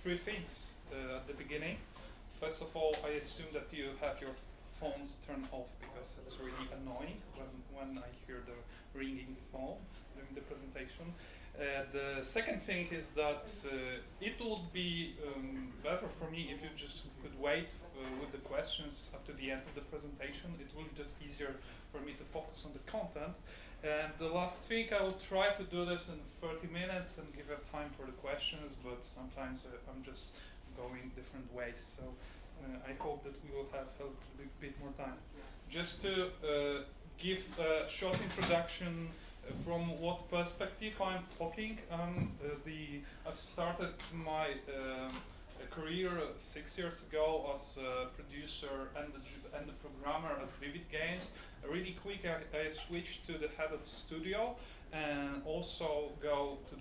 three things at the beginning. First of all, I assume that you have your phones turned off because it's really annoying when I hear the ringing phone during the presentation. The second thing is that it would be better for me if you just could wait with the questions up to the end of the presentation. It will be just easier for me to focus on the content. And the last thing, I will try to do this in 30 minutes and give it time for the questions, but sometimes I'm just going different ways. So I hope that we will have a bit more time. Just to give a short introduction from what perspective I'm talking. I've started my career 6 years ago as a producer and the programmer at Vivid Games. Really quick, I switched to the head of studio and also go to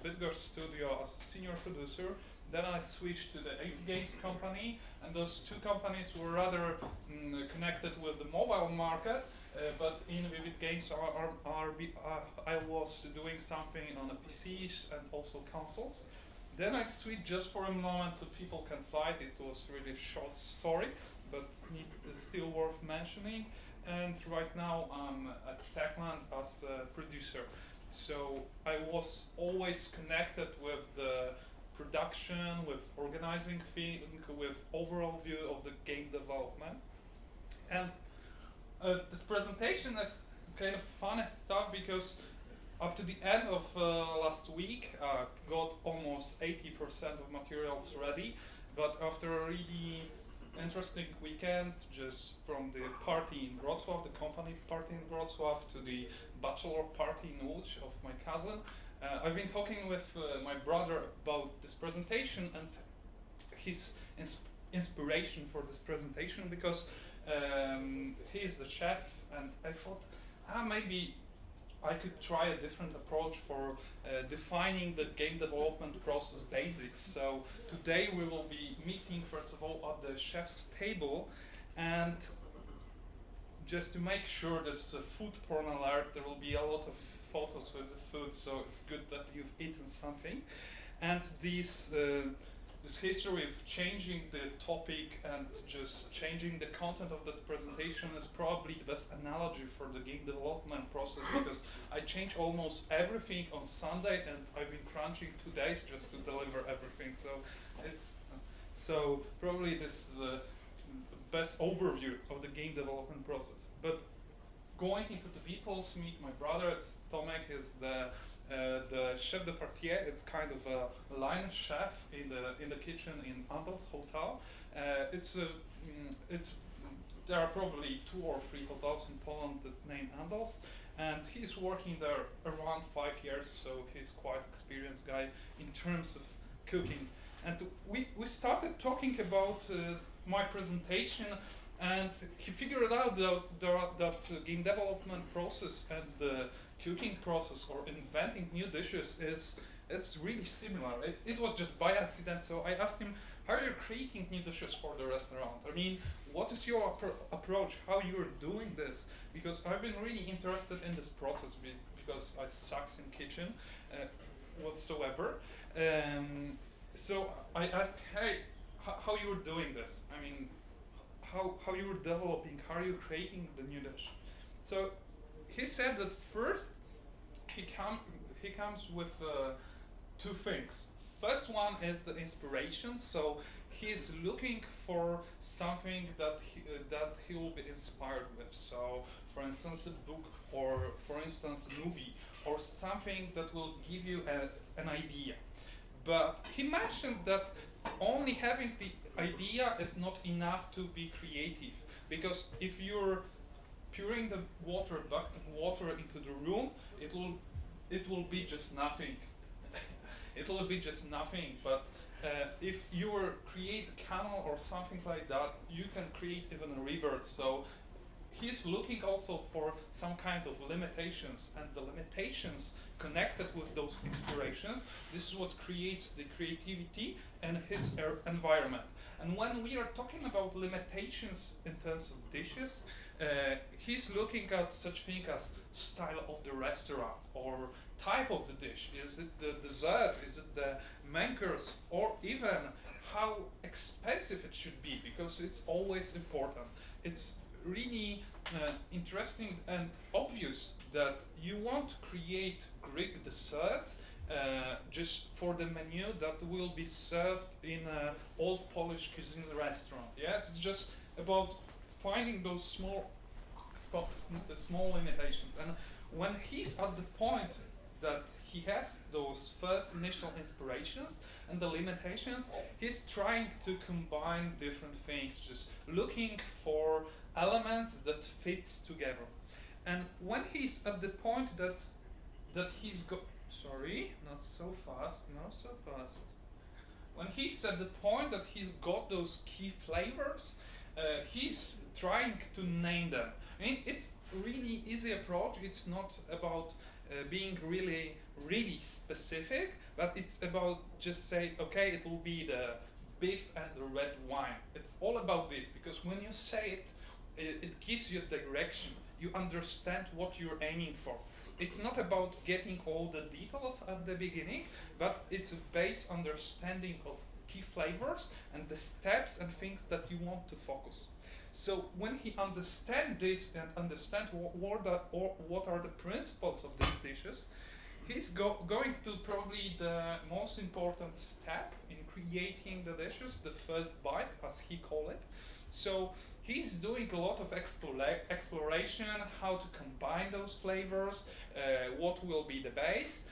Bitger studio as a senior producer. Then I switched to the 80 Games company, and those two companies were rather connected with the mobile market. But in Vivid Games, I was doing something on the PCs and also consoles. Then I switched just for a moment to People Can Fly. It was really a short story, but still worth mentioning. And right now I'm at Techland as a producer. So I was always connected with the production, with organizing things, with overall view of the game development. And this presentation is kind of fun stuff because up to the end of last week, got almost 80% of materials ready. But after a really interesting weekend, just from the party in Wrocław, the company party in Wrocław, to the bachelor party in Łódź of my cousin, I've been talking with my brother about this presentation and his inspiration for this presentation, because he is the chef, and I thought maybe I could try a different approach for defining the game development process basics. So today we will be meeting first of all at the chef's table, and just to make sure there's a food porn alert, there will be a lot of photos with the food, so it's good that you've eaten something. And this history of changing the topic and just changing the content of this presentation is probably the best analogy for the game development process, because I change almost everything on Sunday and I've been crunching 2 days just to deliver everything. So probably this is the best overview of the game development process. But going into the details, meet my brother. It's Tomek. Is the chef de partie. It's kind of a line chef in the kitchen in Andals Hotel. There are probably 2 or 3 hotels in Poland that name Andals, and he's working there around 5 years, so he's quite experienced guy in terms of cooking. And we started talking about my presentation, and he figured out that game development process and the cooking process or inventing new dishes it's really similar. It was just by accident. So I asked him, how are you creating new dishes for the restaurant? I mean, what is your approach? How you're doing this? Because I've been really interested in this process because I suck in kitchen whatsoever. So I asked, hey, how you were doing this? I mean, how you were developing, how are you creating the new dish? So he said that first he comes with 2 things. First one is the inspiration. So he is looking for something that he will be inspired with. So for instance, a book, or for instance, a movie, or something that will give you an idea. But he mentioned that only having the idea is not enough to be creative, because if you're pouring the bucket of water into the room, it will be just nothing. It will be just nothing. But if you create a canal or something like that, you can create even a river. So he's looking also for some kind of limitations, and the limitations connected with those inspirations, this is what creates the creativity and his environment. And when we are talking about limitations in terms of dishes, he's looking at such thing as style of the restaurant, or type of the dish? Is it the dessert? Is it the main course? Or even how expensive it should be, because it's always important. It's really interesting and obvious that you won't create Greek dessert just for the menu that will be served in an old Polish cuisine restaurant. Yes, it's just about finding those small limitations. And when he's at the point that he has those first initial inspirations and the limitations, he's trying to combine different things, just looking for elements that fits together. And when he's at the point that he's sorry, not so fast, not so fast. When he's at the point that he's got those key flavors, he's trying to name them. I mean, it's really easy approach. It's not about being really specific, but it's about just say, okay, it will be the beef and the red wine. It's all about this, because when you say it gives you a direction. You understand what you're aiming for. It's not about getting all the details at the beginning, but it's a base understanding of key flavors and the steps and things that you want to focus. So when he understands this and understands what are the principles of these dishes, he's going to probably the most important step in creating the dishes, the first bite, as he call it. So he's doing a lot of exploration, how to combine those flavors, what will be the base,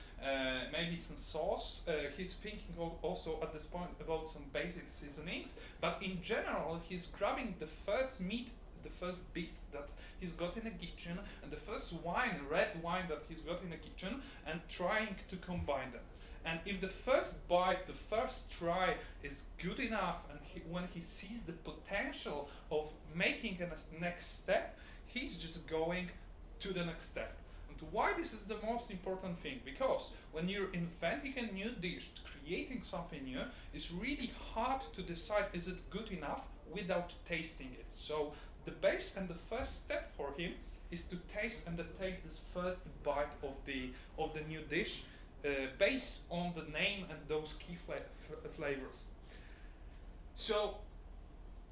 maybe some sauce. He's thinking also at this point about some basic seasonings, but in general, he's grabbing the first meat, the first beef that he's got in the kitchen, and the first wine, red wine that he's got in the kitchen, and trying to combine them. And if the first bite, the first try is good enough, and when he sees the potential of making a next step, he's just going to the next step. And why this is the most important thing? Because when you're inventing a new dish, creating something new, it's really hard to decide is it good enough without tasting it. So the base and the first step for him is to taste and to take this first bite of the new dish, based on the name and those key flavors. So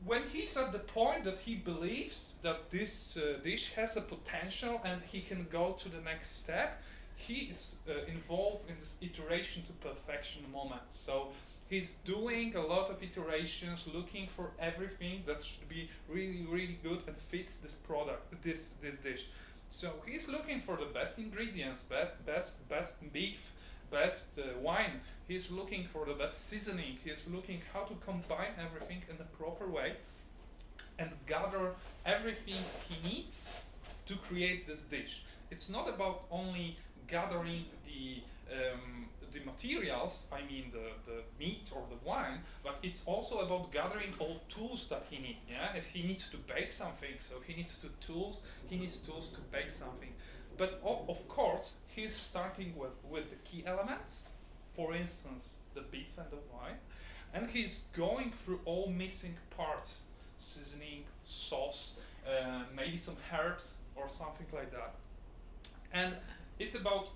when he's at the point that he believes that this dish has a potential and he can go to the next step, he is involved in this iteration to perfection moment. So he's doing a lot of iterations, looking for everything that should be really good and fits this product, this dish. So he's looking for the best ingredients, best beef, best wine. He's looking for the best seasoning. He's looking how to combine everything in a proper way and gather everything he needs to create this dish. It's not about only gathering the materials, I mean the meat or the wine, but it's also about gathering all tools that he needs. Yeah, if he needs to bake something, so he needs tools to bake something. But of course, he's starting with the key elements, for instance, the beef and the wine, and he's going through all missing parts, seasoning, sauce, maybe some herbs or something like that. And it's about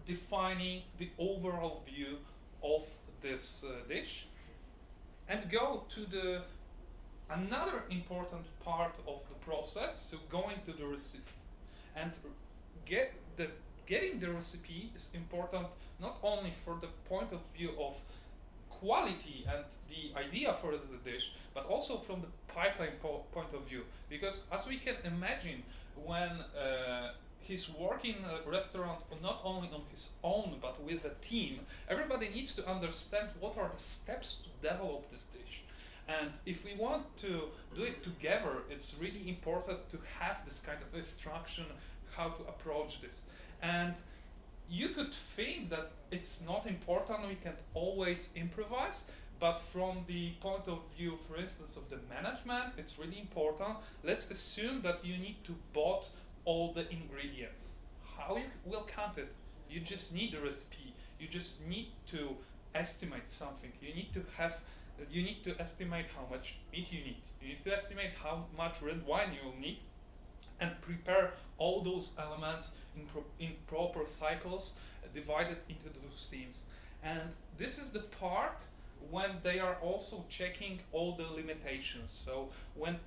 defining the overall view of this dish, and go to another important part of the process, so going to the recipe. And getting the recipe is important not only for the point of view of quality and the idea for this dish, but also from the pipeline point of view. Because as we can imagine, when he's working in a restaurant not only on his own but with a team, everybody needs to understand what are the steps to develop this dish. And if we want to do it together, it's really important to have this kind of instruction how to approach this. And you could think that it's not important, we can always improvise, but from the point of view, for instance, of the management, it's really important. Let's assume that you need to bought all the ingredients. How you will count it? You just need the recipe. You just need to estimate something. You need to estimate how much meat you need. You need to estimate how much red wine you will need. and prepare all those elements in proper cycles divided into those teams. And this is the part when they are also checking all the limitations. So when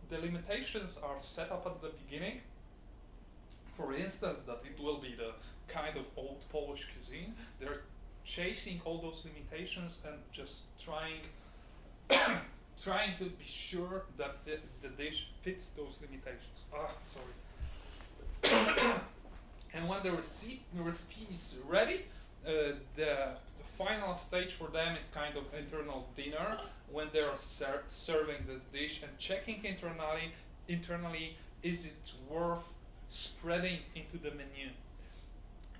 the limitations are set up at the beginning, for instance, that it will be the kind of old Polish cuisine, they're chasing all those limitations and just trying trying to be sure that the dish fits those limitations. Sorry. And when the recipe is ready, the final stage for them is kind of internal dinner, when they are serving this dish and checking internally, is it worth spreading into the menu?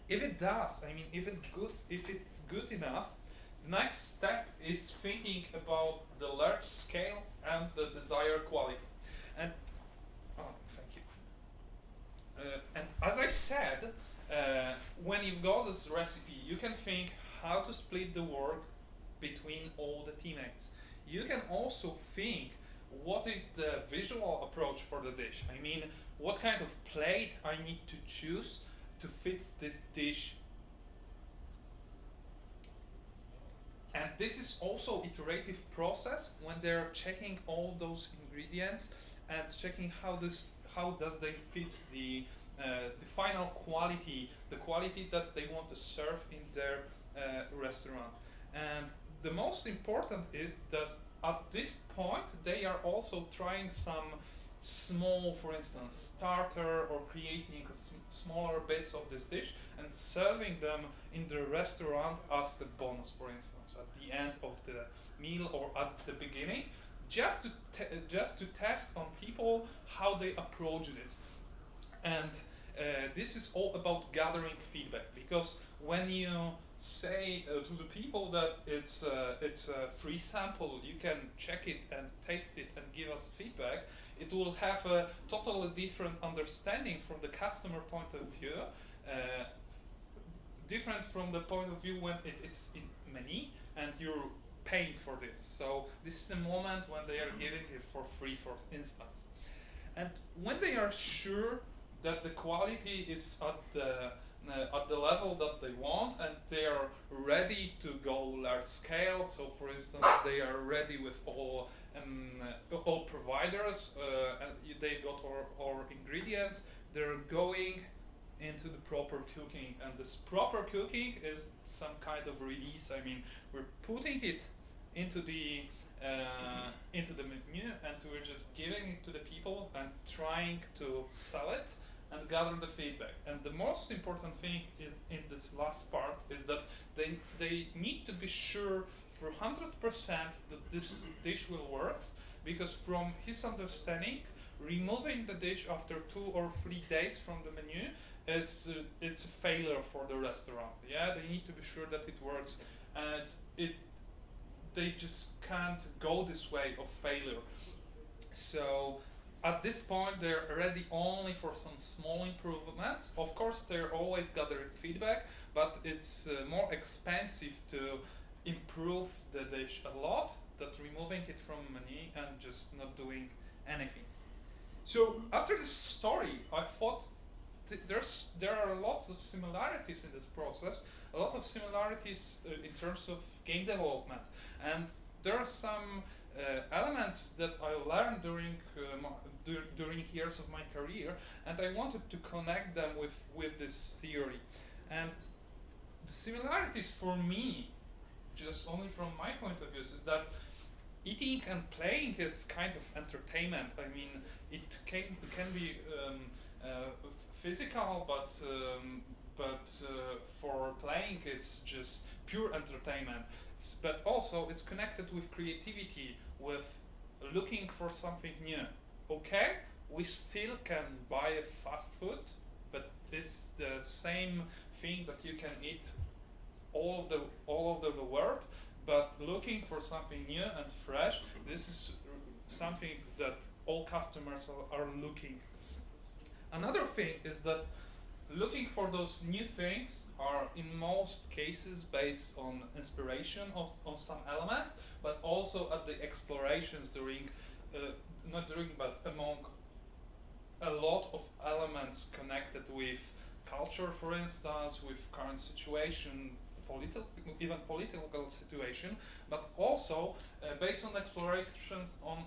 If it does, I mean, if it's good enough, the next step is thinking about the large scale and the desired quality. And thank you. And as I said, when you've got this recipe, you can think how to split the work between all the teammates. You can also think what is the visual approach for the dish. I mean, what kind of plate I need to choose to fit this dish. And this is also iterative process when they're checking all those ingredients and checking how does they fit the final quality, the quality that they want to serve in their restaurant. And the most important is that at this point they are also trying some small, for instance, starter, or creating smaller bits of this dish and serving them in the restaurant as the bonus, for instance, at the end of the meal or at the beginning, just to test on people how they approach this. And this is all about gathering feedback, because when you say to the people that it's a free sample, you can check it and taste it and give us feedback, it will have a totally different understanding from the customer point of view, different from the point of view when it's in menu and you're paying for this. So this is the moment when they are giving it for free, for instance. And when they are sure that the quality is at the level that they want, and they are ready to go large scale. So, for instance, they are ready with all providers, and they got all ingredients. They're going into the proper cooking, and this proper cooking is some kind of release. I mean, we're putting it into the menu, and we're just giving it to the people and trying to sell it and gather the feedback. And the most important thing in this last part is that they need to be sure for 100% that this dish will work, because from his understanding, removing the dish after 2 or 3 days from the menu is it's a failure for the restaurant. Yeah, they need to be sure that it works, and they just can't go this way of failure. So at this point, they're ready only for some small improvements. Of course, they're always gathering feedback, but it's more expensive to improve the dish a lot than removing it from menu and just not doing anything. So after this story, I thought there are lots of similarities in this process, a lot of similarities in terms of game development, and there are some elements that I learned during years of my career, and I wanted to connect them with this theory. And the similarities for me, just only from my point of view, is that eating and playing is kind of entertainment. I mean, it can be physical, but for playing it's just pure entertainment. But also it's connected with creativity, with looking for something new. Okay, we still can buy a fast food, but it's the same thing that you can eat all over the world. But looking for something new and fresh, this is something that all customers are looking. Another thing is that looking for those new things are in most cases based on inspiration on some elements, but also at the explorations during, not during, but among a lot of elements connected with culture, for instance, with current situation, even political situation, but also based on explorations on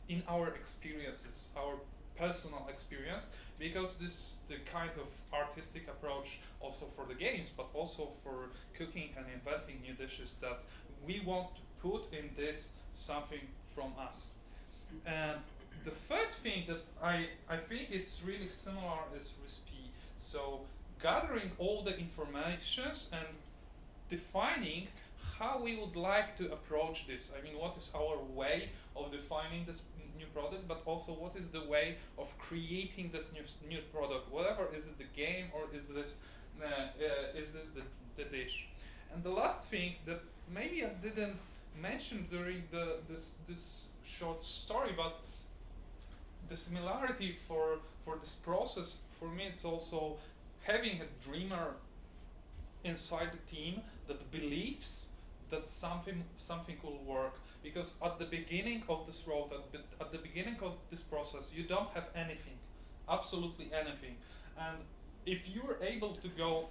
in our experiences, our personal experience, because this the kind of artistic approach also for the games, but also for cooking and inventing new dishes that we want to put in this something from us. And the third thing that I think it's really similar is recipe. So gathering all the informations and defining how we would like to approach this. I mean, what is our way of defining this new product, but also what is the way of creating this new product? Whatever, is it the game or is this the dish? And the last thing that maybe I didn't mention during this short story, but the similarity for this process for me, it's also having a dreamer inside the team that believes that something will work, because at the beginning of this road, at the beginning of this process, you don't have anything, absolutely anything. And if you're able to go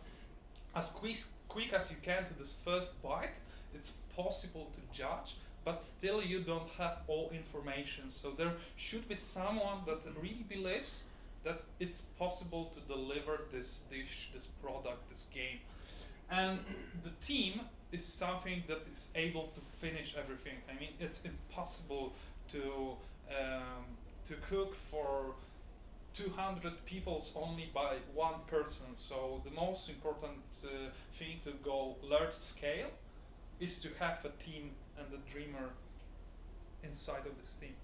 as quick as you can to this first bite, it's possible to judge, but still you don't have all information. So there should be someone that really believes that it's possible to deliver this dish, this product, this game. And the team is something that is able to finish everything. I mean, it's impossible to cook for 200 people only by one person. So the most important thing to go large scale is to have a team and a dreamer inside of this team.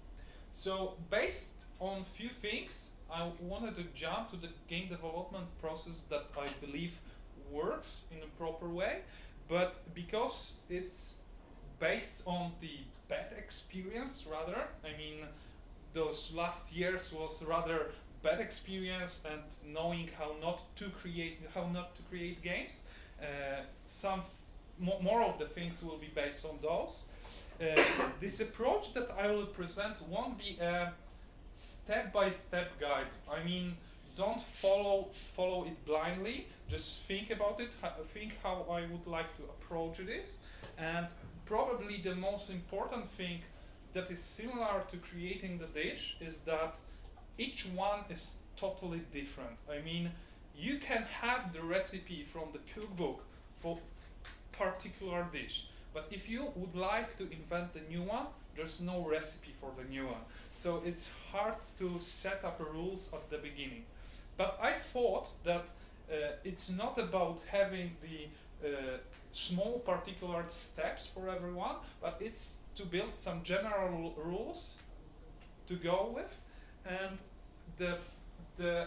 So based on few things, I wanted to jump to the game development process that I believe works in a proper way, but because it's based on the bad experience rather, I mean, those last years was rather bad experience and knowing how not to create games. More of the things will be based on those. This approach that I will present won't be a step-by-step guide. I mean, don't follow it blindly. Just think about it. Think how I would like to approach this. And probably the most important thing that is similar to creating the dish is that each one is totally different. I mean, you can have the recipe from the cookbook for particular dish, but if you would like to invent a new one, there's no recipe for the new one. So it's hard to set up rules at the beginning. But I thought that it's not about having the small particular steps for everyone, but it's to build some general rules to go with. And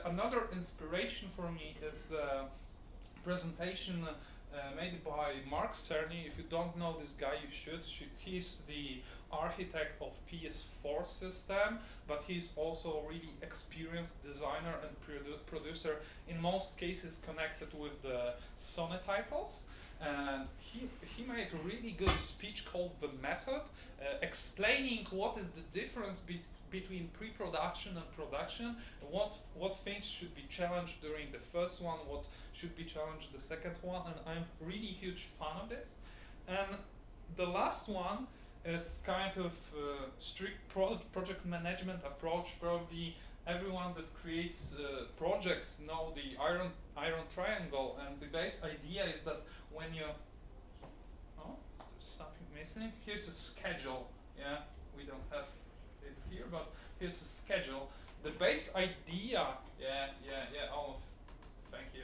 another inspiration for me is the presentation made by Mark Cerny. If you don't know this guy, you should. He's the architect of PS4 system, but he's also a really experienced designer and producer, in most cases connected with the Sony titles. And he made a really good speech called The Method, explaining what is the difference between pre-production and production, what things should be challenged during the first one, what should be challenged the second one, and I'm really huge fan of this. And the last one is kind of strict project management approach. Probably everyone that creates projects know the iron triangle, and the base idea is that when you there's something missing. Here's a schedule. Yeah, we don't have it here, but here's a schedule. The base idea, almost. Thank you.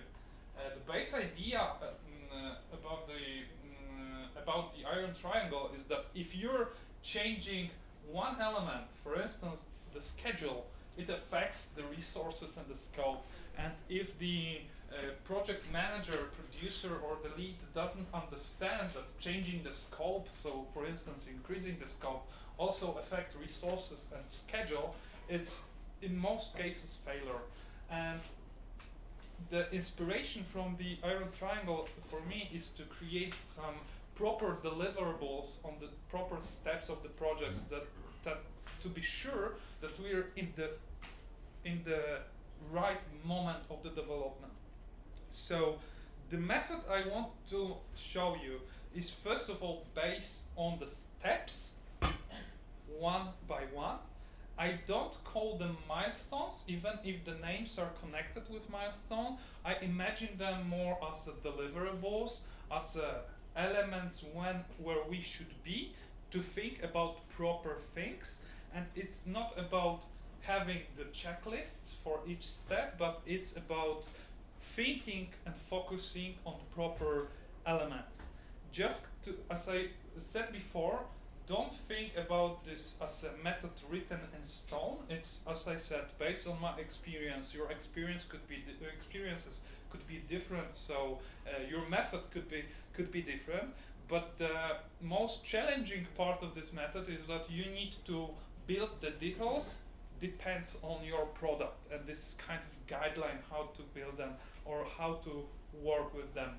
The base idea about the iron triangle is that if you're changing one element, for instance, the schedule, it affects the resources and the scope. And if the project manager, producer, or the lead doesn't understand that changing the scope, so for instance increasing the scope, also affect resources and schedule, it's in most cases failure. And the inspiration from the iron triangle for me is to create some proper deliverables on the proper steps of the projects, that to be sure that we're in the in the right moment of the development. So the method I want to show you is first of all based on the steps, one by one. I don't call them milestones, even if the names are connected with milestone. I imagine them more as deliverables, as elements where we should be to think about proper things. And it's not about having the checklists for each step, but it's about thinking and focusing on proper elements. Just to, as I said before, don't think about this as a method written in stone. It's, as I said, based on my experience. Your experiences could be different, so your method could be different. But the most challenging part of this method is that you need to build the details. Depends on your product and this kind of guideline how to build them or how to work with them.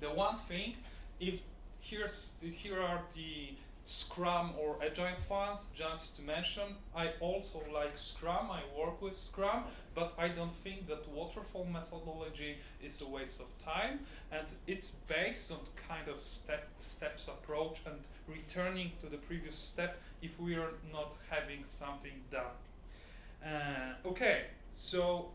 The one thing, if here are the Scrum or Agile files, just to mention, I also like Scrum, I work with Scrum, but I don't think that waterfall methodology is a waste of time, and it's based on kind of steps approach and returning to the previous step if we are not having something done. Okay, so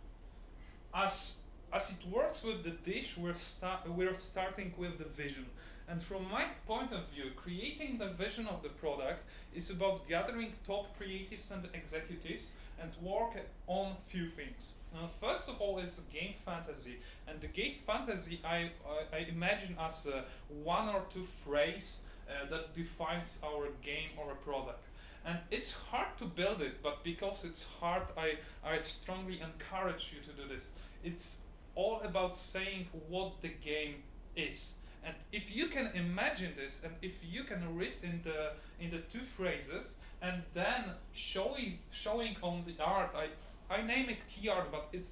as it works with the dish, we're starting with the vision. And from my point of view, creating the vision of the product is about gathering top creatives and executives and work on few things. First of all is game fantasy, and the game fantasy I imagine as one or two phrases that defines our game or a product. And it's hard to build it, but because it's hard, I strongly encourage you to do this. It's all about saying what the game is. And if you can imagine this, and if you can read in the two phrases, and then showing on the art, I name it key art, but it's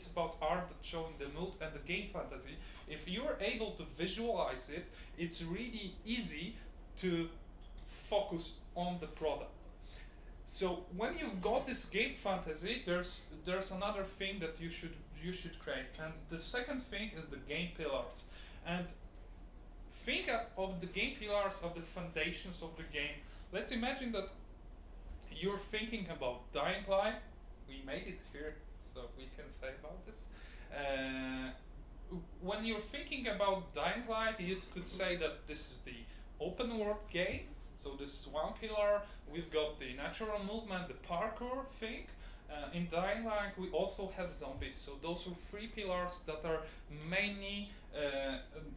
about art showing the mood and the game fantasy. If you're able to visualize it, it's really easy to focus on the product. So when you've got this game fantasy, there's another thing that you should create, and the second thing is the game pillars. And think of the game pillars of the foundations of the game. Let's imagine that you're thinking about Dying Light. We made it here, so we can say about this. When you're thinking about Dying Light, you could say that this is the open world game. So this is one pillar. We've got the natural movement, the parkour thing. In Dying Light, we also have zombies. So those are three pillars that are mainly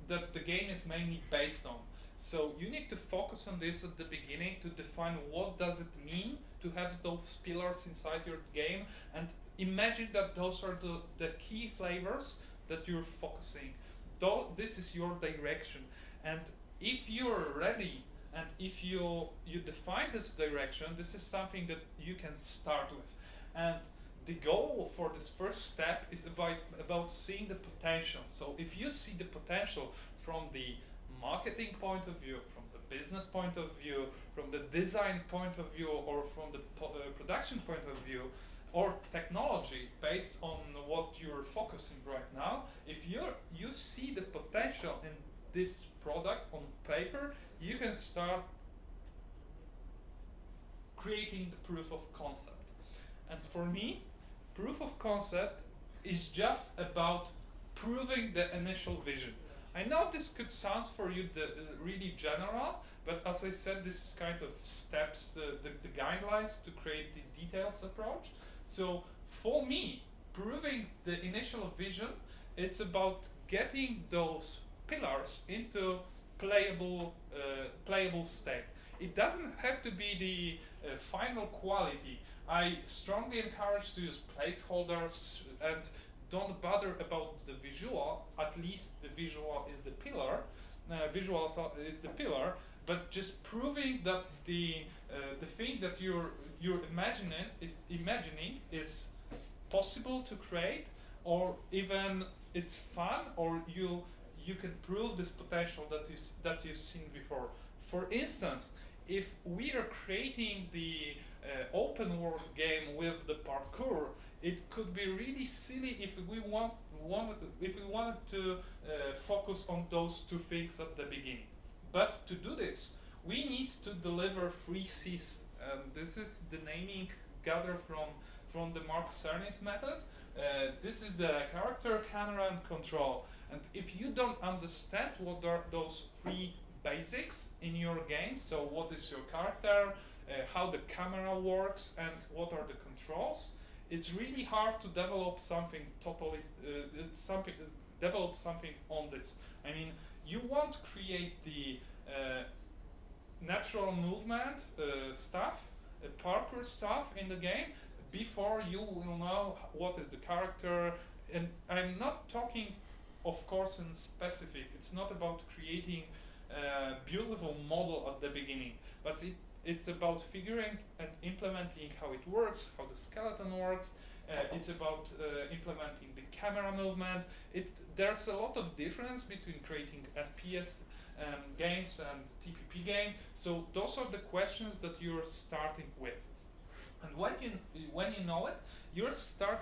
that the game is mainly based on. So you need to focus on this at the beginning to define what does it mean to have those pillars inside your game, and imagine that those are the key flavors that you're focusing. Though this is your direction, and if you're ready and if you define this direction, this is something that you can start with. And the goal for this first step is about seeing the potential. So if you see the potential from the marketing point of view, from the business point of view, from the design point of view, or from the production point of view, or technology based on what you're focusing right now, if you see the potential in this product on paper, you can start creating the proof of concept. And for me, proof of concept is just about proving the initial vision. I know this could sound for you really general, but as I said, this is kind of steps, the guidelines to create the details approach. So for me, proving the initial vision, it's about getting those pillars into playable state. It doesn't have to be the final quality. I strongly encourage to use placeholders and don't bother about the visual. At least the visual is the pillar. Is the pillar, but just proving that the thing that you're imagining is possible to create, or even it's fun, or you can prove this potential that you've seen before. For instance, if we are creating the open world game with the parkour, it could be really silly if we wanted to focus on those two things at the beginning. But to do this, we need to deliver 3Cs. This is the naming gathered from the Mark Cerny's method. This is the character, camera, and control. And if you don't understand what are those three basics in your game, so what is your character, how the camera works, and what are the controls, it's really hard to develop something totally, develop something on this. I mean, you won't create the natural movement stuff, parkour stuff in the game before you will know what is the character. And I'm not talking, of course, in specific. It's not about creating a beautiful model at the beginning, but it's about figuring and implementing how it works, how the skeleton works. It's about implementing the camera movement. There's a lot of difference between creating FPS games and TPP game. So those are the questions that you're starting with. And when you know it, you start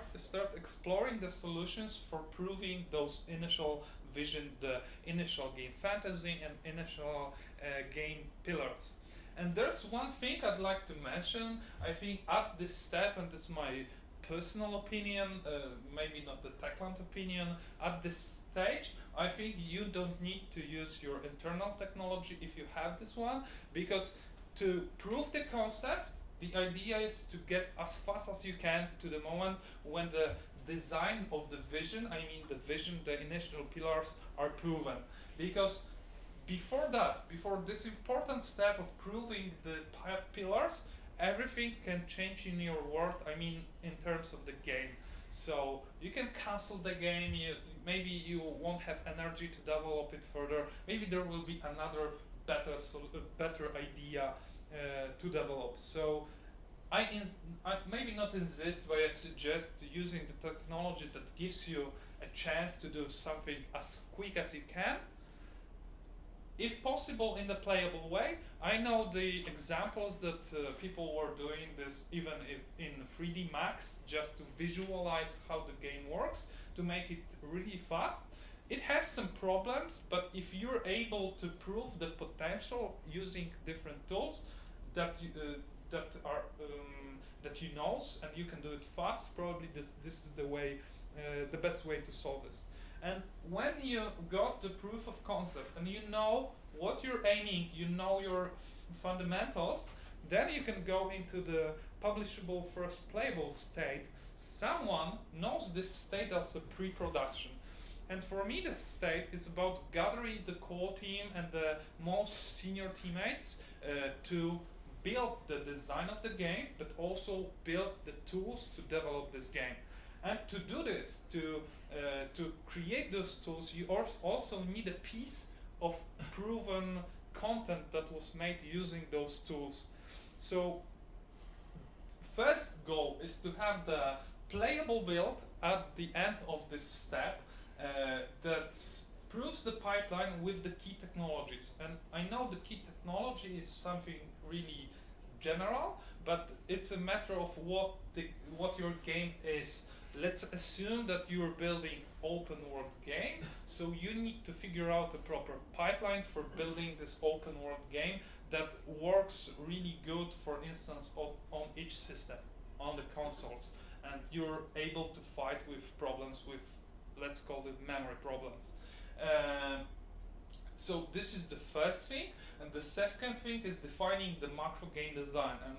exploring the solutions for proving those initial vision, the initial game fantasy and initial game pillars. And there's one thing I'd like to mention. I think at this step, and this is my personal opinion, maybe not the Techland opinion, at this stage, I think you don't need to use your internal technology if you have this one, because to prove the concept, the idea is to get as fast as you can to the moment when the design of the vision, I mean the vision, the initial pillars are proven. Because before that, before this important step of proving the pillars, everything can change in your world, I mean in terms of the game. So you can cancel the game, maybe you won't have energy to develop it further, maybe there will be another better idea to develop. So I maybe not insist, but I suggest using the technology that gives you a chance to do something as quick as you can, if possible in the playable way. I know the examples that people were doing this even if in 3D Max, just to visualize how the game works, to make it really fast. It has some problems, but if you're able to prove the potential using different tools that you know, and you can do it fast, probably this is the way, the best way to solve this. And when you got the proof of concept and you know what you're aiming, you know your fundamentals, then you can go into the publishable first playable state. Someone knows this state as a pre-production. And for me, this state is about gathering the core team and the most senior teammates to build the design of the game, but also build the tools to develop this game. And to do this, to create those tools, you also need a piece of proven content that was made using those tools. So first goal is to have the playable build at the end of this step that proves the pipeline with the key technologies. And I know the key technology is something really general, but it's a matter of what your game is. Let's assume that you're building open world game, so you need to figure out a proper pipeline for building this open world game that works really good, for instance, on each system, on the consoles, and you're able to fight with problems with, let's call it memory problems. So this is the first thing, and the second thing is defining the macro game design. And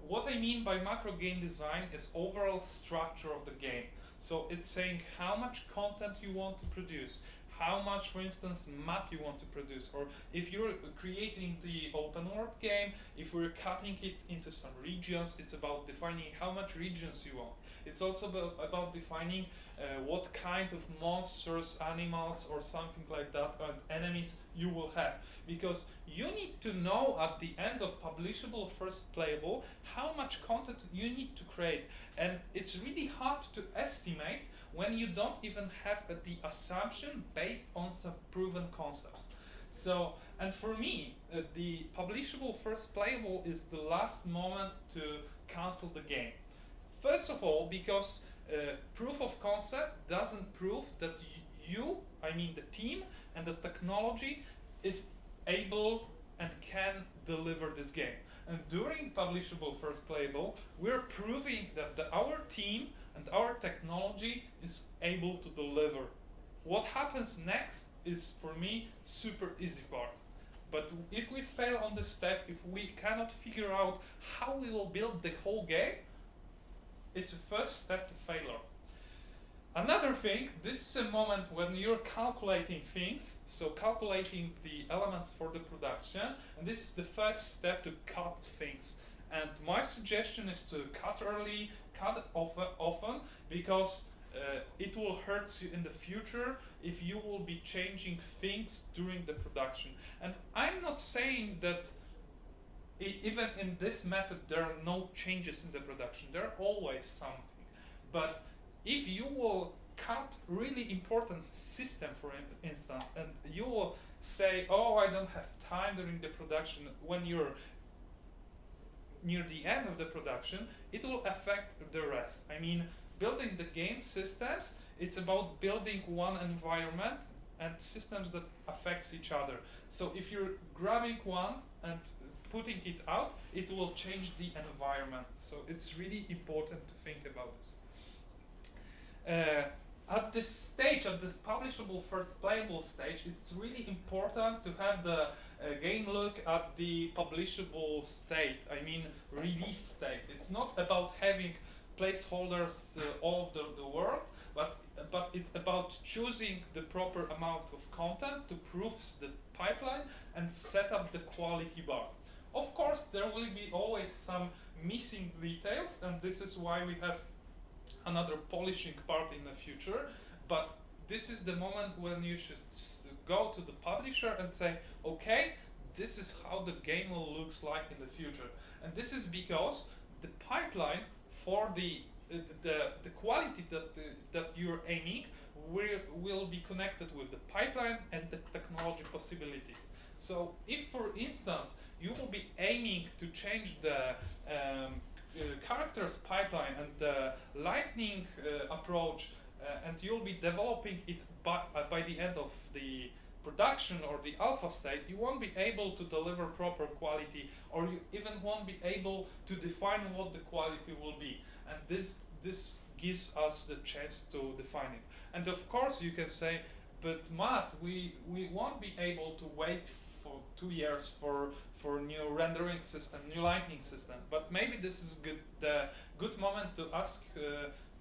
what I mean by macro game design is overall structure of the game. So it's saying how much content you want to produce, how much, for instance, map you want to produce, or if you're creating the open world game, if we're cutting it into some regions, it's about defining how much regions you want. It's also about defining what kind of monsters, animals, or something like that, and enemies you will have. Because you need to know at the end of publishable first playable how much content you need to create. And it's really hard to estimate when you don't even have the assumption based on some proven concepts. So And for me, the publishable first playable is the last moment to cancel the game. First of all, because proof of concept doesn't prove that you, I mean the team and the technology, is able and can deliver this game. And during publishable first playable, we're proving that our team and our technology is able to deliver. What happens next is, for me, super easy part. But if we fail on this step, if we cannot figure out how we will build the whole game, it's a first step to failure. Another thing, this is a moment when you're calculating things, so calculating the elements for the production, and this is the first step to cut things. And my suggestion is to cut early, cut often, because it will hurt you in the future if you will be changing things during the production. And I'm not saying that even in this method there are no changes in the production. There are always something. But if you will cut really important system, for instance, and you will say, oh, I don't have time during the production, when you're near the end of the production, it will affect the rest. I mean, building the game systems, it's about building one environment and systems that affects each other. So if you're grabbing one and putting it out, it will change the environment. So it's really important to think about this. At this stage, at this publishable first playable stage, it's really important to have the game look at the publishable state, I mean release state. It's not about having placeholders all over the world, but it's about choosing the proper amount of content to prove the pipeline and set up the quality bar. Of course, there will be always some missing details, and this is why we have another polishing part in the future, but this is the moment when you should go to the publisher and say, okay, this is how the game will look like in the future. And this is because the pipeline for the quality that you're aiming will be connected with the pipeline and the technology possibilities. So if, for instance, you will be aiming to change the characters pipeline and the lightning approach, and you'll be developing it by the end of the production or the alpha state, you won't be able to deliver proper quality, or you even won't be able to define what the quality will be. And this gives us the chance to define it. And of course you can say, but Matt, we won't be able to wait for 2 years for new rendering system, new lighting system. But maybe this is the good moment to ask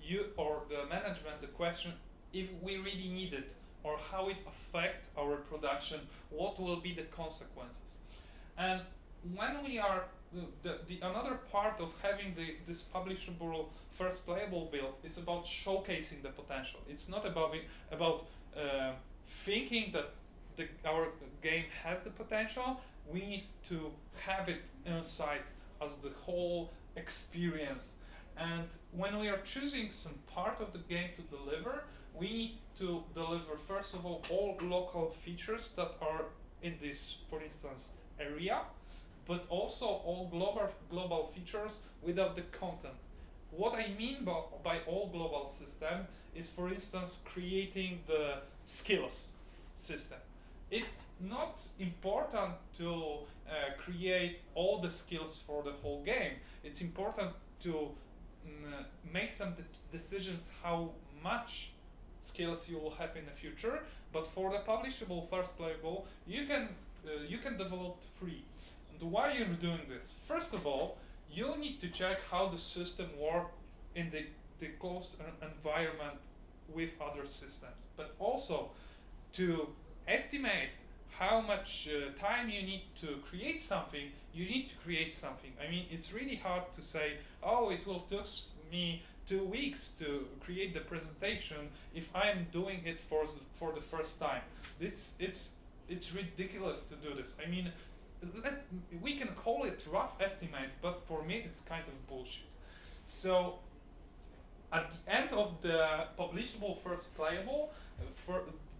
you or the management the question if we really need it, or how it affect our production, what will be the consequences. And when we are another part of having this publishable first playable build is about showcasing the potential. It's not about thinking that our game has the potential. We need to have it inside as the whole experience. And when we are choosing some part of the game to deliver, we need to deliver, first of all local features that are in this, for instance, area, but also all global features without the content. What I mean by all global system is, for instance, creating the skills system. It's not important to create all the skills for the whole game. It's important to make some decisions how much skills you will have in the future, but for the publishable first playable, you can develop free. And why you're doing this? First of all, you need to check how the system works in the closed environment with other systems, but also to estimate how much time you need to create something. You need to create something. I mean, it's really hard to say, oh, it will take me 2 weeks to create the presentation if I'm doing it for the first time. It's ridiculous to do this. I mean, we can call it rough estimates, but for me it's kind of bullshit. So at the end of the publishable first playable,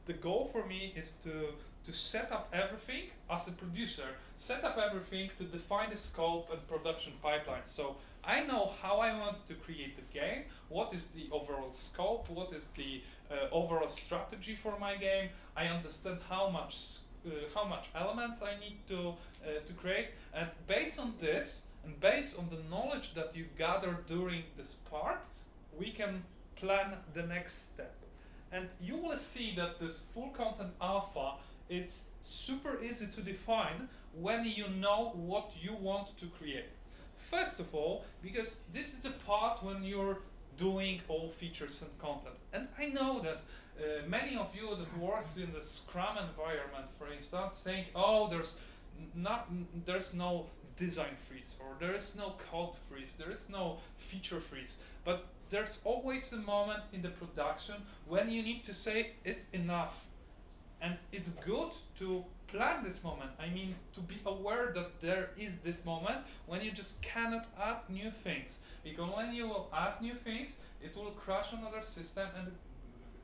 the goal for me is to to set up everything as a producer, set up everything to define the scope and production pipeline. So I know how I want to create the game, what is the overall scope, what is the overall strategy for my game. I understand how much elements I need to create, and based on this and based on the knowledge that you gather during this part, we can plan the next step. And you will see that this full content alpha, it's super easy to define when you know what you want to create. First of all, because this is the part when you're doing all features and content. And I know that many of you that works in the Scrum environment, for instance, saying, oh, there's no design freeze, or there is no code freeze, there is no feature freeze. But there's always a moment in the production when you need to say it's enough. And it's good to plan this moment. I mean, to be aware that there is this moment when you just cannot add new things. Because when you will add new things, it will crash another system, and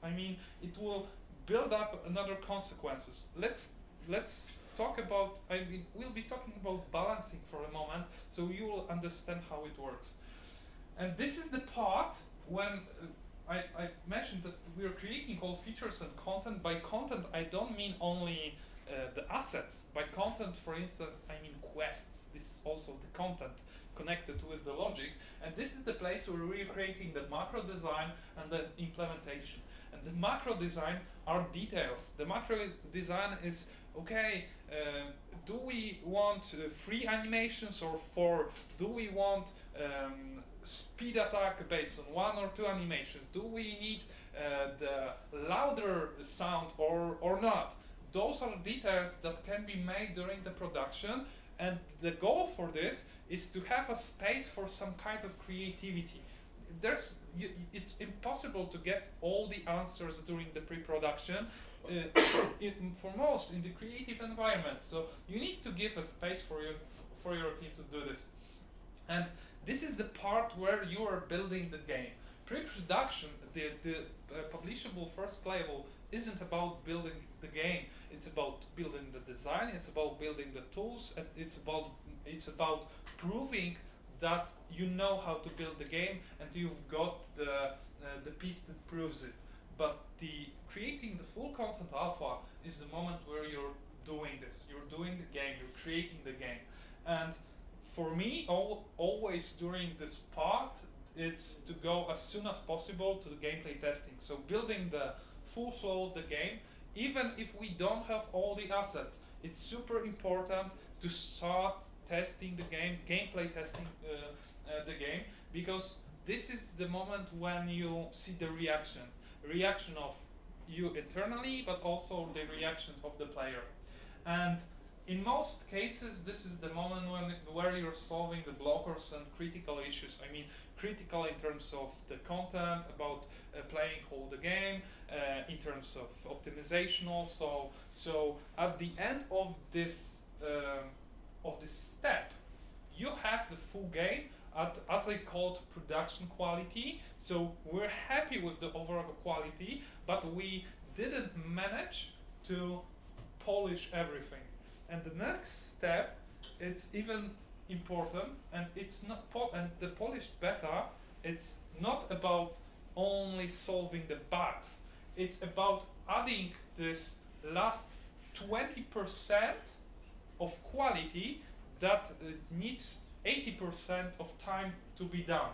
I mean, it will build up another consequences. Let's talk about, we'll be talking about balancing for a moment, so you will understand how it works. And this is the part when I mentioned that we are creating all features and content. By content, I don't mean only the assets. By content, for instance, I mean quests. This is also the content connected with the logic. And this is the place where we're creating the macro design and the implementation. And the macro design are details. The macro design is, okay, do we want 3 animations or 4? Do we want speed attack based on 1 or 2 animations? Do we need the louder sound or not? Those are details that can be made during the production, and the goal for this is to have a space for some kind of creativity. It's impossible to get all the answers during the pre-production, foremost in the creative environment. So you need to give a space for your team to do this. And this is the part where you are building the game. Pre-production, the publishable first playable, isn't about building the game. It's about building the design. It's about building the tools. And it's about proving that you know how to build the game, and you've got the piece that proves it. But the creating the full content alpha is the moment where you're doing this. You're doing the game. You're creating the game. And for me, always during this part, it's to go as soon as possible to the gameplay testing. So building the full flow of the game, even if we don't have all the assets, it's super important to start testing the game, gameplay testing the game, because this is the moment when you see the reaction of you internally, but also the reactions of the player. And in most cases, this is the moment where you're solving the blockers and critical issues. I mean, critical in terms of the content, about playing whole the game, in terms of optimization also. So at the end of this step, you have the full game at, as I called, production quality. So we're happy with the overall quality, but we didn't manage to polish everything. And the next step, it's even important, and it's not and the polished beta, it's not about only solving the bugs. It's about adding this last 20% of quality that needs 80% of time to be done.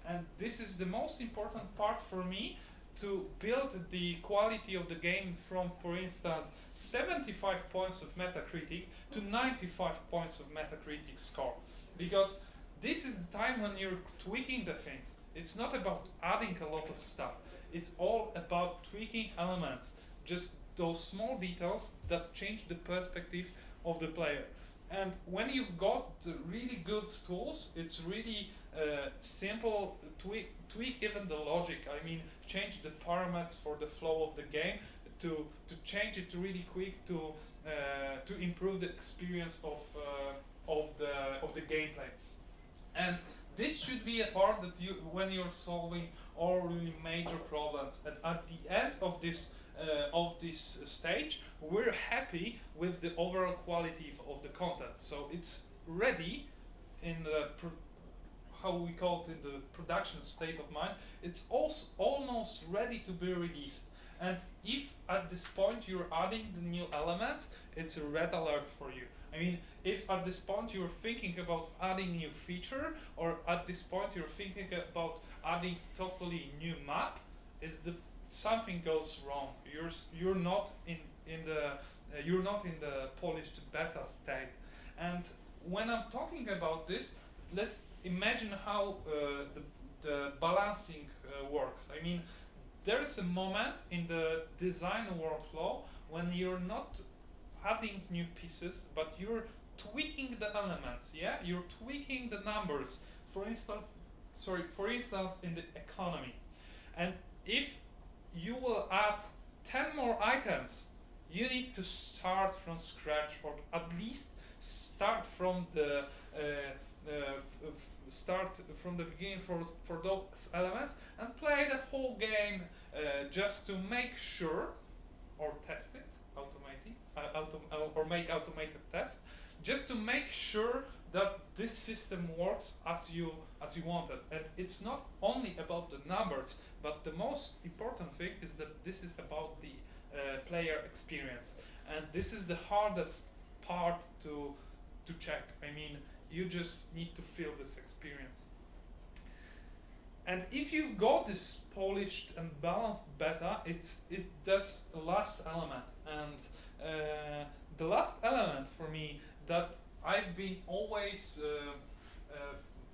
And this is the most important part for me, to build the quality of the game from, for instance, 75 points of Metacritic to 95 points of Metacritic score. Because this is the time when you're tweaking the things. It's not about adding a lot of stuff. It's all about tweaking elements, just those small details that change the perspective of the player. And when you've got really good tools, it's really simple. Tweak even the logic. I mean, change the parameters for the flow of the game to change it really quick to improve the experience of the gameplay. And this should be a part that when you're solving all really major problems. And at the end of this of this stage, we're happy with the overall quality of the content. So it's ready in the how we call it, in the production state of mind. It's also almost ready to be released. And if at this point you're adding the new elements, it's a red alert for you. I mean, if at this point you're thinking about adding new feature, or at this point you're thinking about adding totally new map, something goes wrong. You're not in the polished beta state. And when I'm talking about this, let's imagine how the balancing works. I mean, there is a moment in the design workflow when you're not adding new pieces, but you're tweaking the elements. Yeah, you're tweaking the numbers. For instance, in the economy, and if you will add 10 more items, you need to start from scratch, or at least start from the beginning for those elements and play the whole game just to make sure, or test it, or make automated test, just to make sure that this system works as you wanted. And it's not only about the numbers, but the most important thing is that this is about the player experience, and this is the hardest part to check. I mean, you just need to feel this experience. And if you've got this polished and balanced beta, it does the last element. And the last element for me that I've been always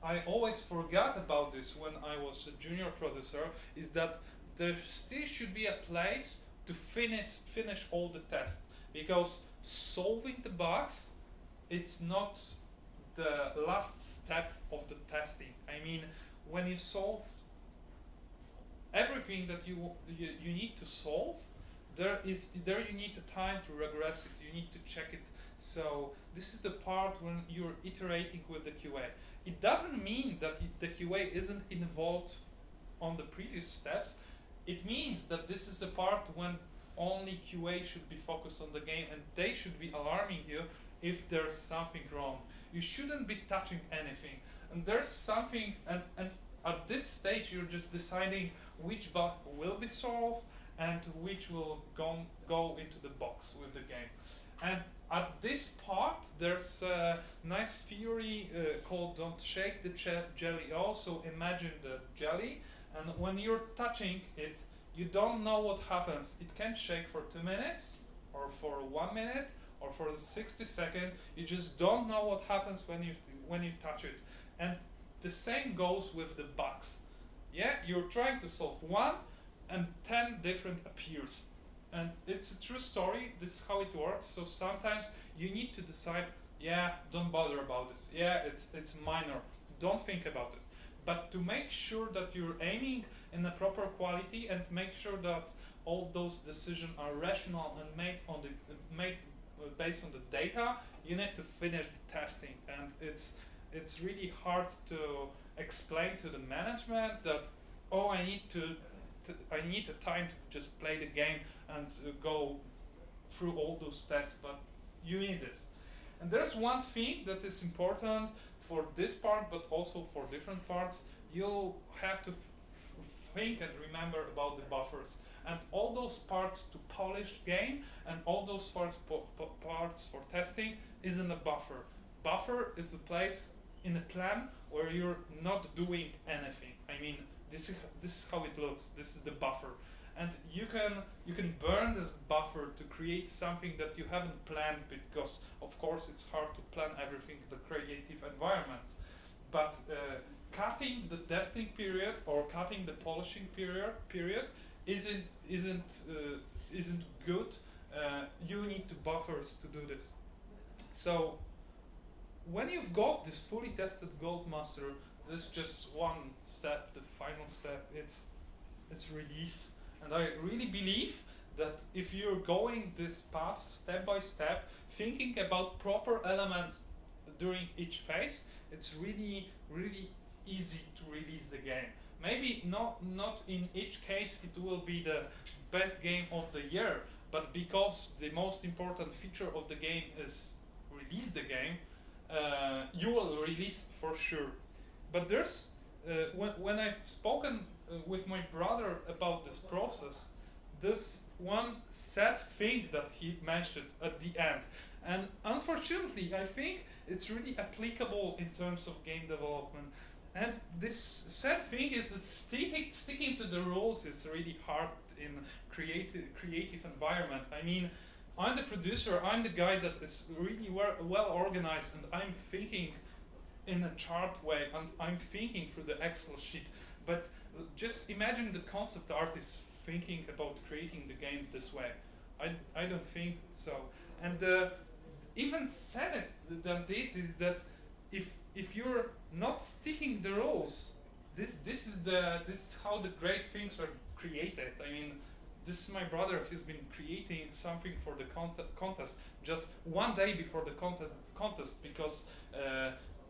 I always forgot about this when I was a junior producer, is that there still should be a place to finish all the tests, because solving the bugs, it's not the last step of the testing. I mean, when you solve everything that you need to solve, there you need a time to regress it, you need to check it. So this is the part when you're iterating with the QA. It doesn't mean that the QA isn't involved on the previous steps. It means that this is the part when only QA should be focused on the game, and they should be alarming you if there's something wrong. You shouldn't be touching anything. And there's something, and at this stage you're just deciding which bug will be solved and which will go into the box with the game. And at this part, there's a nice theory called "Don't shake the jelly." Also, imagine the jelly, and when you're touching it, you don't know what happens. It can shake for 2 minutes, or for 1 minute, or for 60 seconds. You just don't know what happens when you touch it. And the same goes with the bugs. Yeah, you're trying to solve one, and 10 different appears. And it's a true story. This is how it works. So sometimes you need to decide, yeah, don't bother about this. Yeah, it's minor. Don't think about this. But to make sure that you're aiming in a proper quality, and make sure that all those decisions are rational and made based on the data, you need to finish the testing. And it's really hard to explain to the management that, oh, I need a time to just play the game and go through all those tests, but you need this. And there's one thing that is important for this part, but also for different parts. You have to think and remember about the buffers, and all those parts to polish game, and all those parts for testing is in a buffer. Buffer is the place in a plan where you're not doing anything. I mean, this is how it looks. This is the buffer, and you can burn this buffer to create something that you haven't planned, because of course it's hard to plan everything in the creative environments. But cutting the testing period or cutting the polishing period isn't good. You need to buffers to do this. So when you've got this fully tested Gold Master, this is just one step, the final step. It's release. And I really believe that if you're going this path step by step, thinking about proper elements during each phase, it's really easy to release the game. maybe not in each case it will be the best game of the year, but because the most important feature of the game is release the game, you will release it for sure. But there's when I've spoken with my brother about this process, this one sad thing that he mentioned at the end, and unfortunately I think it's really applicable in terms of game development. And this sad thing is that sticking to the rules is really hard in creative environment. I mean, I'm the producer, I'm the guy that is really well organized, and I'm thinking in a chart way, and I'm thinking through the Excel sheet. But just imagine the concept artist thinking about creating the game this way. I don't think so. And even saddest than this is that if you're not sticking the rules, this is how the great things are created. I mean, this is my brother. He's been creating something for the contest just one day before the contest because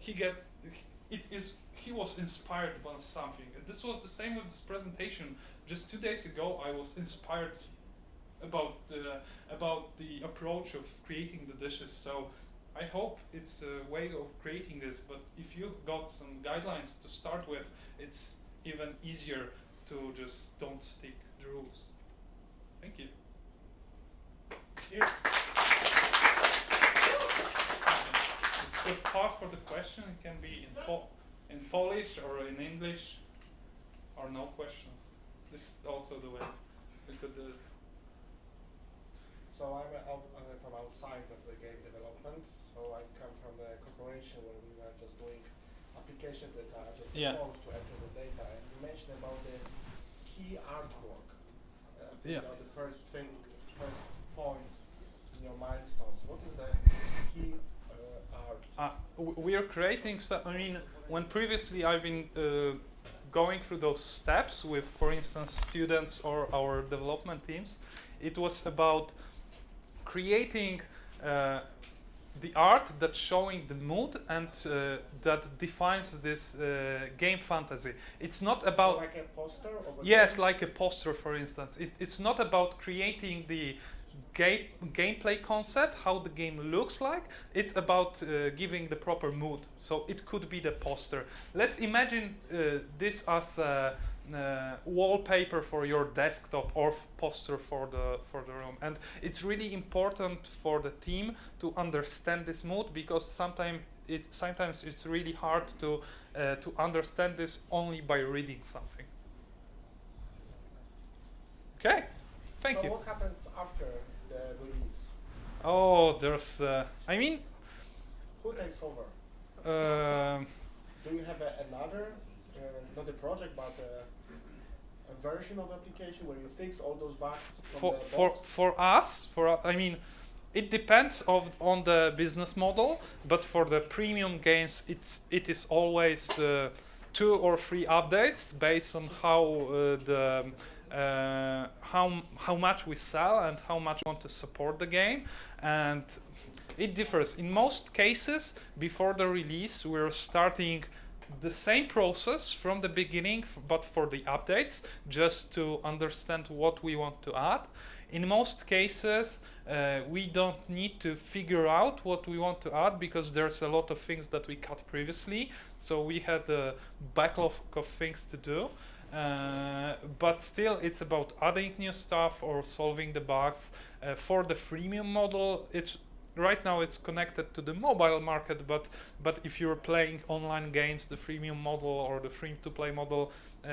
he was inspired by something. This was the same with this presentation. Just 2 days ago, I was inspired about the approach of creating the dishes. So I hope it's a way of creating this. But if you got some guidelines to start with, it's even easier to just don't stick the rules. Thank you. Here. The part for the question, it can be in Polish or in English, or no questions. This is also the way we could do this. So I'm from outside of the game development. So I come from a corporation where we were just doing application that are just forms to enter the data. And you mentioned about the key artwork. You know, the first point in your milestones. What is the key art? We are creating. I mean, when previously I've been going through those steps with, for instance, students or our development teams, it was about creating the art that's showing the mood and that defines this game fantasy. It's not about... So like a poster? Yes, like a poster, for instance. It's not about creating the gameplay concept, how the game looks like. It's about giving the proper mood. So it could be the poster. Let's imagine this as a wallpaper for your desktop or poster for the room. And it's really important for the team to understand this mood, because sometimes it's really hard to understand this only by reading something. Okay, thank you. So what happens after the release? Oh, there's I mean, who takes over? Do you have another, not a project, but a version of application where you fix all those bugs for us, I mean, it depends on the business model, but for the premium games, it is always 2 or 3 updates based on how how much we sell and how much we want to support the game. And it differs. In most cases, before the release, we're starting the same process from the beginning, but for the updates, just to understand what we want to add. In most cases, we don't need to figure out what we want to add, because there's a lot of things that we cut previously. So we had a backlog of things to do. But still, it's about adding new stuff or solving the bugs. For the freemium model, right now it's connected to the mobile market, but if you're playing online games, the freemium model or the free-to-play model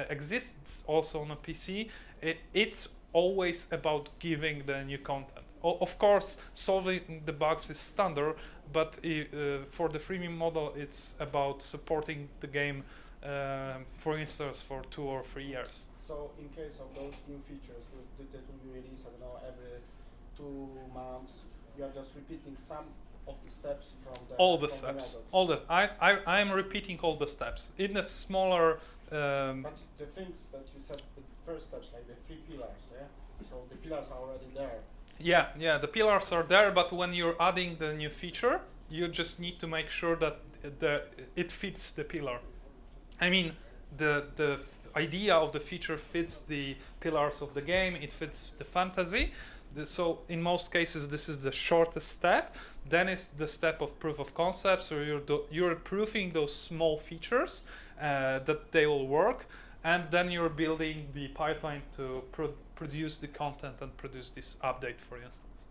exists also on a PC. It's always about giving the new content. Of course, solving the bugs is standard, but for the freemium model, it's about supporting the game, for instance, for 2 or 3 years. So in case of those new features that will be released, I don't know, every 2 months, you are just repeating some of the steps from the all the steps. All the I am repeating all the steps in a smaller. But the things that you said, the first steps, like the 3 pillars, yeah. So the pillars are already there. Yeah, the pillars are there, but when you're adding the new feature, you just need to make sure that it fits the pillar. I mean, idea of the feature fits the pillars of the game, it fits the fantasy. So in most cases this is the shortest step. Then is the step of proof of concept, so you're proofing those small features that they will work, and then you're building the pipeline to produce the content and produce this update, for instance.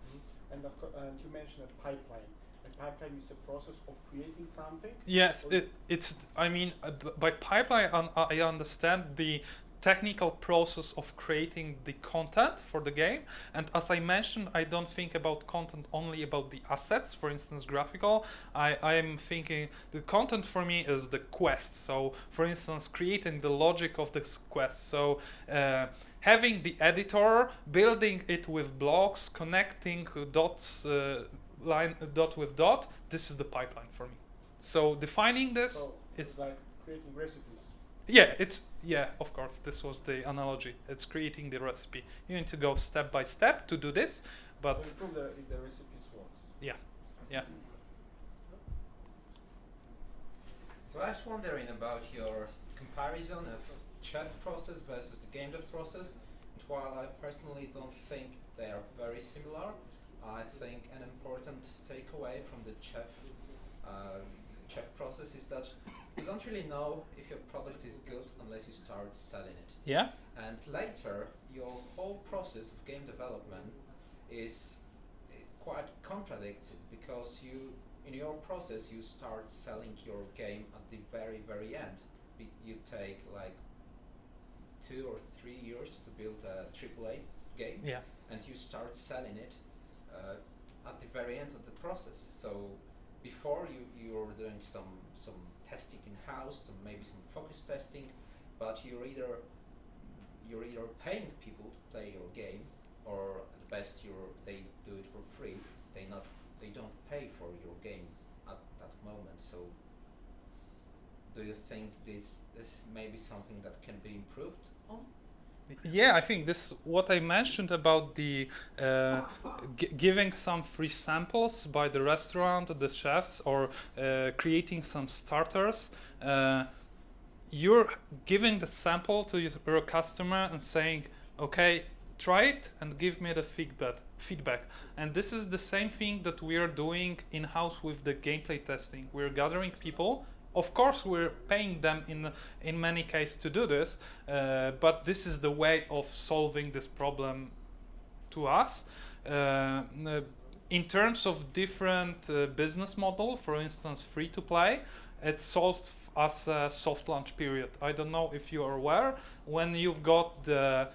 And of course, you mentioned a pipeline. A pipeline is a process of creating something? Yes, it's, I mean, by pipeline I understand the technical process of creating the content for the game. And as I mentioned, I don't think about content only about the assets, for instance graphical. I'm thinking the content for me is the quest. So for instance, creating the logic of this quest. So having the editor, building it with blocks, connecting dots, line dot with dot, this is the pipeline for me. So defining this is like creating recipes. Yeah, of course, this was the analogy. It's creating the recipe. You need to go step by step to do this, but so improve if the recipes works. Yeah. So I was wondering about your comparison of chat process versus the game dev process. And while I personally don't think they are very similar, I think an important takeaway from the chef process is that you don't really know if your product is good unless you start selling it. Yeah. And later, your whole process of game development is quite contradictory, because in your process you start selling your game at the very, very end. You take like 2 or 3 years to build a AAA game, and you start selling it at the very end of the process. So before you're doing some testing in-house, maybe some focus testing, but you're either paying people to play your game, or at best they do it for free. They don't pay for your game at that moment. So do you think this may be something that can be improved on? Yeah, I think this what I mentioned about the giving some free samples by the restaurant, the chefs, or creating some starters. You're giving the sample to your customer and saying, okay, try it and give me the feedback. And this is the same thing that we are doing in-house with the gameplay testing. We're gathering people. Of course, we're paying them in many cases to do this, but this is the way of solving this problem to us. In terms of different business model, for instance, free-to-play, it's solved as a soft launch period. I don't know if you are aware, when you've got the...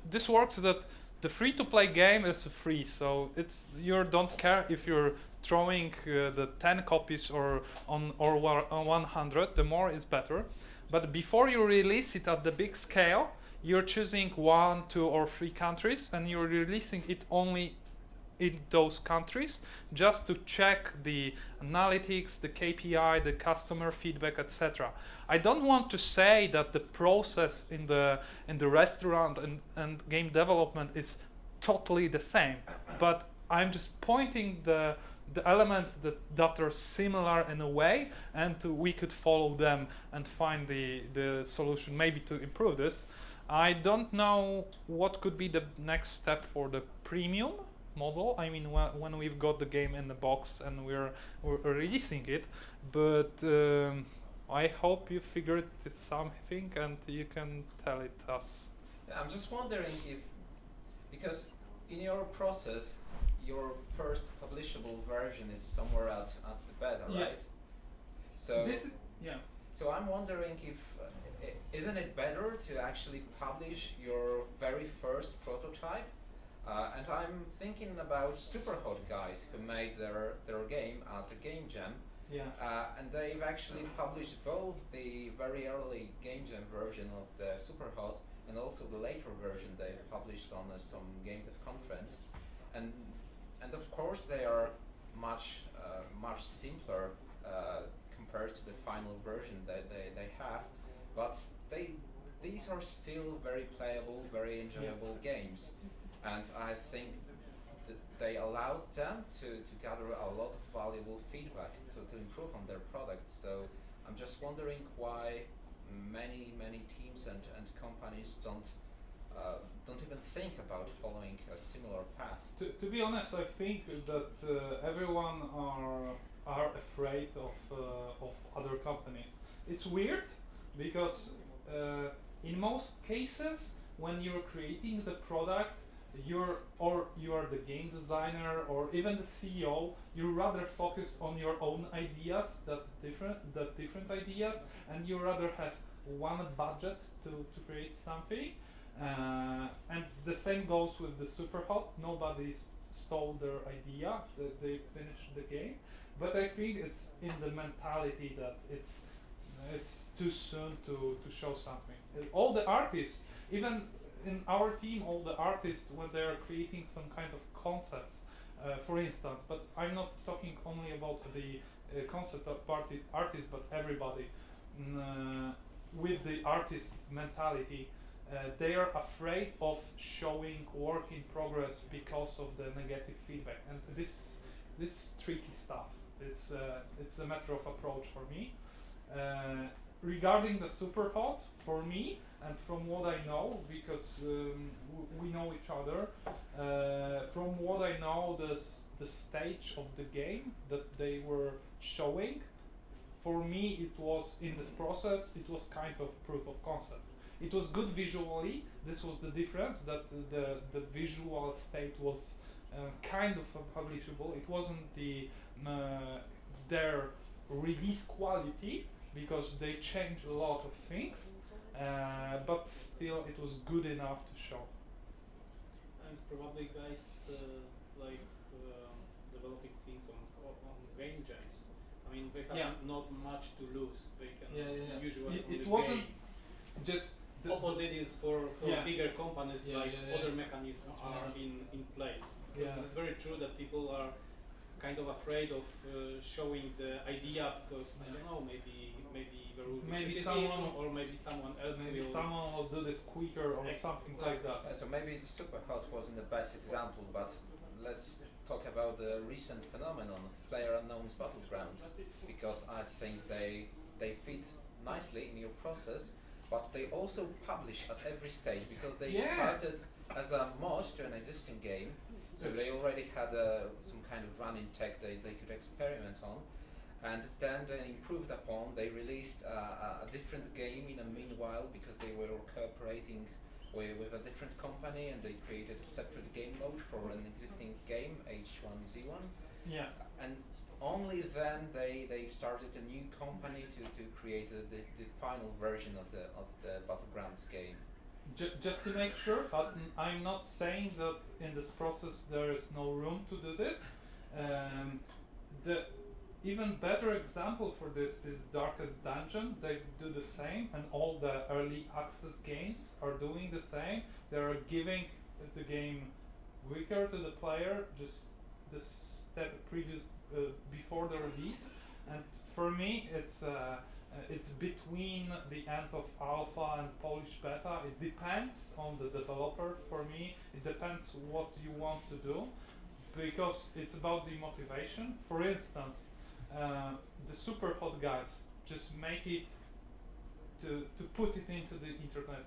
this works that the free-to-play game is free, so you don't care if you're throwing the 10 copies or 100, the more is better. But before you release it at the big scale, you're choosing 1, 2, or 3 countries, and you're releasing it only in those countries, just to check the analytics, the KPI, the customer feedback, etc. I don't want to say that the process in the restaurant and game development is totally the same, but I'm just pointing the elements that are similar in a way, and we could follow them and find the solution maybe to improve this. I don't know what could be the next step for the premium model. I mean, when we've got the game in the box and we're releasing it, but I hope you figured something and you can tell it us. I'm just wondering if, because in your process, your first publishable version is somewhere at the beta, right? So So I'm wondering if isn't it better to actually publish your very first prototype? And I'm thinking about Superhot guys who made their game at a game jam. And they've actually published both the very early game jam version of the Superhot and also the later version they published on some game dev conference. And of course they are much simpler compared to the final version that they have, but these are still very playable, very enjoyable games, and I think that they allowed them to gather a lot of valuable feedback to improve on their product. So I'm just wondering why many teams and companies don't even think about following a similar path. To be honest, I think that everyone are afraid of other companies. It's weird because in most cases, when you're creating the product, you are the game designer or even the CEO, you rather focus on your own ideas that different ideas, and you rather have one budget to create something. And the same goes with the Superhot. Nobody stole their idea. They finished the game. But I think it's in the mentality that it's too soon to show something. All the artists, even in our team, all the artists, when they are creating some kind of concepts, for instance, but I'm not talking only about the concept of artists, but everybody with the artist's mentality. They are afraid of showing work in progress because of the negative feedback, and this tricky stuff. It's a matter of approach for me. Regarding the Superhot, for me, and from what I know, because we know each other, from what I know, the stage of the game that they were showing, for me, it was in this process. It was kind of proof of concept. It was good visually. This was the difference, that the visual state was kind of publishable. It wasn't their release quality, because they changed a lot of things, but still it was good enough to show. And probably guys developing things on game jams. I mean, they have not much to lose. They can usually it wasn't just the opposite is for bigger companies, other mechanisms are in place. It's very true that people are kind of afraid of showing the idea because I don't know, maybe there will be someone or maybe someone else will. Someone will do this quicker or something like that. So maybe Superhot wasn't the best example, but let's talk about the recent phenomenon of PlayerUnknown's Battlegrounds, because I think they fit nicely in your process. But they also publish at every stage, because they started as a mod to an existing game, so they already had some kind of running tech they could experiment on, and then they improved upon. They released a different game in the meanwhile, because they were cooperating with a different company, and they created a separate game mode for an existing game, H1Z1. Yeah. And only then they started a new company to create the final version of the Battlegrounds game. Just to make sure, but I'm not saying that in this process there is no room to do this. The even better example for this is Darkest Dungeon. They do the same, and all the early access games are doing the same. They are giving the game quicker to the player, just the step previous before the release. And for me, it's between the end of alpha and Polish beta. It depends on the developer. For me, it depends what you want to do, because it's about the motivation. For instance, the Superhot guys just make it to put it into the internet.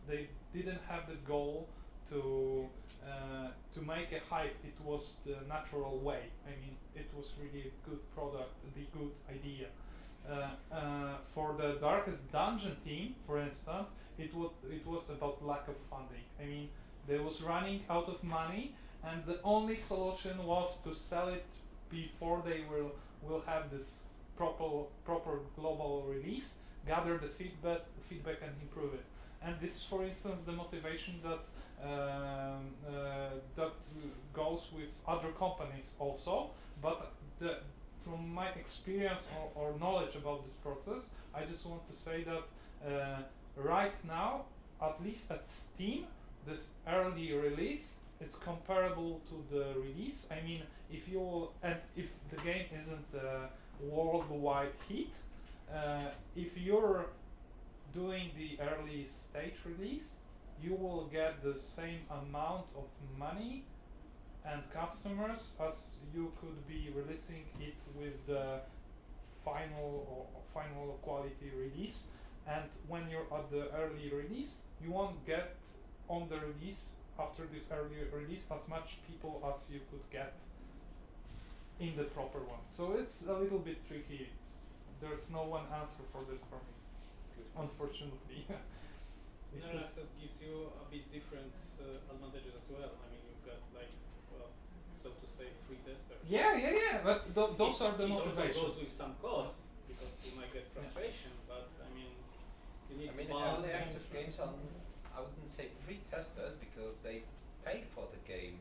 They didn't have the goal to make a hype. It was the natural way. I mean, it was really a good product, the good idea. For the Darkest Dungeon team, for instance, it was about lack of funding. I mean, they was running out of money, and the only solution was to sell it before they will have this proper global release, gather the feedback and improve it. And this is, for instance, the motivation that that goes with other companies also. But from my experience or knowledge about this process, I just want to say that right now, at least at Steam, this early release, it's comparable to the release. I mean, if the game isn't a worldwide hit, if you're doing the early stage release, you will get the same amount of money and customers as you could be releasing it with the final quality release. and when you're at the early release, you won't get on the release after this early release as much people as you could get in the proper one. So it's a little bit tricky. There's no one answer for this for me, unfortunately. Early access gives you a bit different advantages as well. I mean, you've got like, well, so to say, free testers. Yeah. But those are the motivations. It also goes with some cost because you might get frustration. But I mean, you need to balance early things. access games on, I wouldn't say free testers because they pay for the game.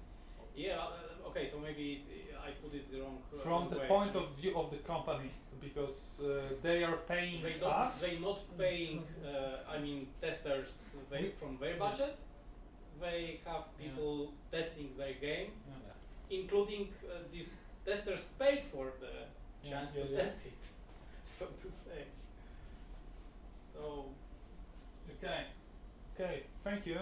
Yeah. Okay. So maybe I put it the wrong. From the way. point of view of the company, because they are paying us. They're not paying. I mean, testers from their budget. They have people testing their game, including these testers paid for the chance to test it, so to say. So. Okay. Thank you.